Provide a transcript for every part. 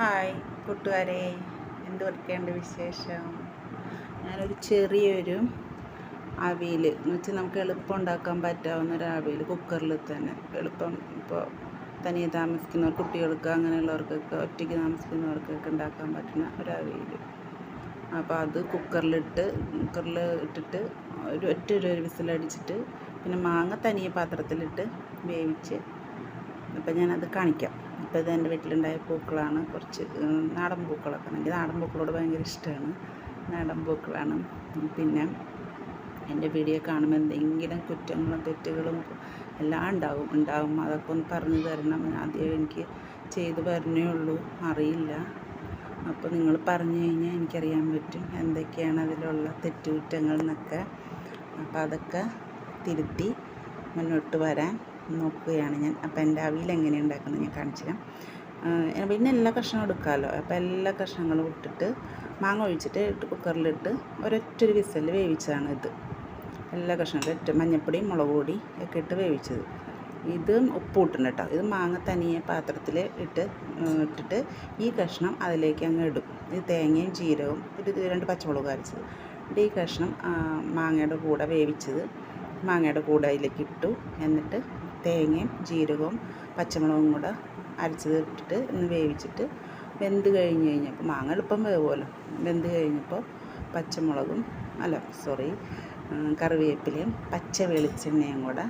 Hi കൂട്ടുകാരെ, എന്തൊക്കെയുണ്ട് വിശേഷം? ഞാനൊരു ചെറിയൊരു അവിയൽ എന്ന് വെച്ചാൽ നമുക്ക് എളുപ്പം ഉണ്ടാക്കാൻ പറ്റാവുന്ന ഒരു അവിയൽ, കുക്കറിൽ തന്നെ എളുപ്പം. ഇപ്പോൾ തനിയെ താമസിക്കുന്നവർ, കുട്ടികൾക്ക്, അങ്ങനെയുള്ളവർക്കൊക്കെ, ഒറ്റയ്ക്ക് താമസിക്കുന്നവർക്കൊക്കെ ഉണ്ടാക്കാൻ പറ്റുന്ന ഒരു അവിയൽ. അപ്പോൾ അത് കുക്കറിൽ ഇട്ടിട്ട് ഒരു വിസിലടിച്ചിട്ട് പിന്നെ മാങ്ങ തനിയെ പാത്രത്തിലിട്ട് വേവിച്ച്. അപ്പോൾ ഞാനത് കാണിക്കാം. ഇപ്പോൾ ഇത് എൻ്റെ വീട്ടിലുണ്ടായ പൂക്കളാണ്, കുറച്ച് നാടൻ പൂക്കളൊക്കെ. എനിക്ക് നാടൻ പൂക്കളോട് ഭയങ്കര ഇഷ്ടമാണ്. നാടൻ പൂക്കളാണ്. പിന്നെ എൻ്റെ വീഡിയോ കാണുമ്പോൾ എന്തെങ്കിലും കുറ്റങ്ങളും തെറ്റുകളും എല്ലാം ഉണ്ടാവും. അതൊക്കെ ഒന്ന് പറഞ്ഞു തരണം. ആദ്യം എനിക്ക് ചെയ്ത് വരണേ ഉള്ളൂ, അറിയില്ല. അപ്പോൾ നിങ്ങൾ പറഞ്ഞു കഴിഞ്ഞാൽ എനിക്കറിയാൻ പറ്റും എന്തൊക്കെയാണ് അതിലുള്ള തെറ്റുകുറ്റങ്ങൾ എന്നൊക്കെ. അപ്പോൾ അതൊക്കെ തിരുത്തി മുന്നോട്ട് വരാൻ നോക്കുകയാണ് ഞാൻ. അപ്പോൾ എൻ്റെ അവിയൽ എങ്ങനെയാണ് ഉണ്ടാക്കുന്നത് ഞാൻ കാണിച്ചു തരാം. പിന്നെ എല്ലാ കഷ്ണവും എടുക്കാമല്ലോ. അപ്പോൾ എല്ലാ കഷ്ണങ്ങളും ഇട്ടിട്ട് മാങ്ങ ഒഴിച്ചിട്ട് കുക്കറിലിട്ട് ഒരൊറ്റൊരു വിസിൽ വേവിച്ചതാണ് ഇത്. എല്ലാ കഷ്ണങ്ങളും മഞ്ഞൾപ്പൊടി, മുളക് പൊടി ഒക്കെ ഇട്ട് വേവിച്ചത്. ഇത് ഉപ്പ് ഇട്ടുണ്ട് കേട്ടോ. ഇത് മാങ്ങ തനിയെ പാത്രത്തിൽ ഇട്ടിട്ട് ഈ കഷ്ണം അതിലേക്ക് അങ്ങ് ഇടും. ഇത് തേങ്ങയും ജീരകവും, ഒരു 2 പച്ചമുളക് അരച്ചത്. ഈ കഷ്ണം മാങ്ങയുടെ കൂടെ വേവിച്ചത് മാങ്ങയുടെ കൂടെ അതിലേക്ക് ഇട്ടു. എന്നിട്ട് തേങ്ങയും ജീരകവും പച്ചമുളകും കൂടെ അരച്ചത് ഇട്ടിട്ട് ഒന്ന് വേവിച്ചിട്ട് വെന്ത് കഴിഞ്ഞപ്പോൾ മാങ്ങ എളുപ്പം വേവുമല്ലോ. വെന്ത് കഴിഞ്ഞപ്പോൾ കറിവേപ്പിലയും പച്ച വെളിച്ചെണ്ണയും കൂടെ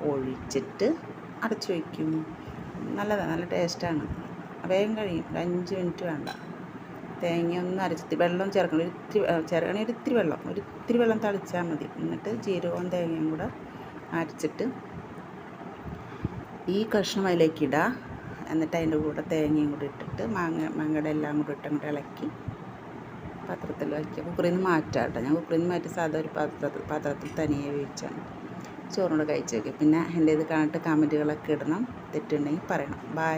ഒഴിച്ചിട്ട് അടച്ചു വയ്ക്കും. നല്ലതാണ്, നല്ല ടേസ്റ്റാണ്. വേഗം കഴിയും, 5 മിനിറ്റ് വേണ്ട. തേങ്ങ ഒന്ന് അരച്ചിട്ട് വെള്ളം ചേർക്കണം, ഒരിത്തിരി വെള്ളം തളിച്ചാൽ മതി. എന്നിട്ട് ജീരകവും തേങ്ങയും കൂടെ അരച്ചിട്ട് ഈ കഷ്ണം അതിലേക്ക് ഇടുക. എന്നിട്ട് അതിൻ്റെ കൂടെ തേങ്ങയും കൂടി ഇട്ടിട്ട് മാങ്ങയുടെ എല്ലാം കൂടി ഇട്ടങ്ങോട്ട് ഇളക്കി പാത്രത്തിൽ വയ്ക്കുക. കുക്കറിൽ നിന്ന് മാറ്റാം കേട്ടോ. ഞാൻ കുക്കറിൽ നിന്ന് മാറ്റി സാധാ ഒരു പാത്രത്തിൽ തനിയെ വേവിച്ചാണ് ചോറിനോട് കഴിച്ച് വയ്ക്കുക. പിന്നെ എൻ്റെ ഇത് കണ്ടിട്ട് കമൻറ്റുകളൊക്കെ ഇടണം, തെറ്റുണ്ടെങ്കിൽ പറയണം. ബൈ.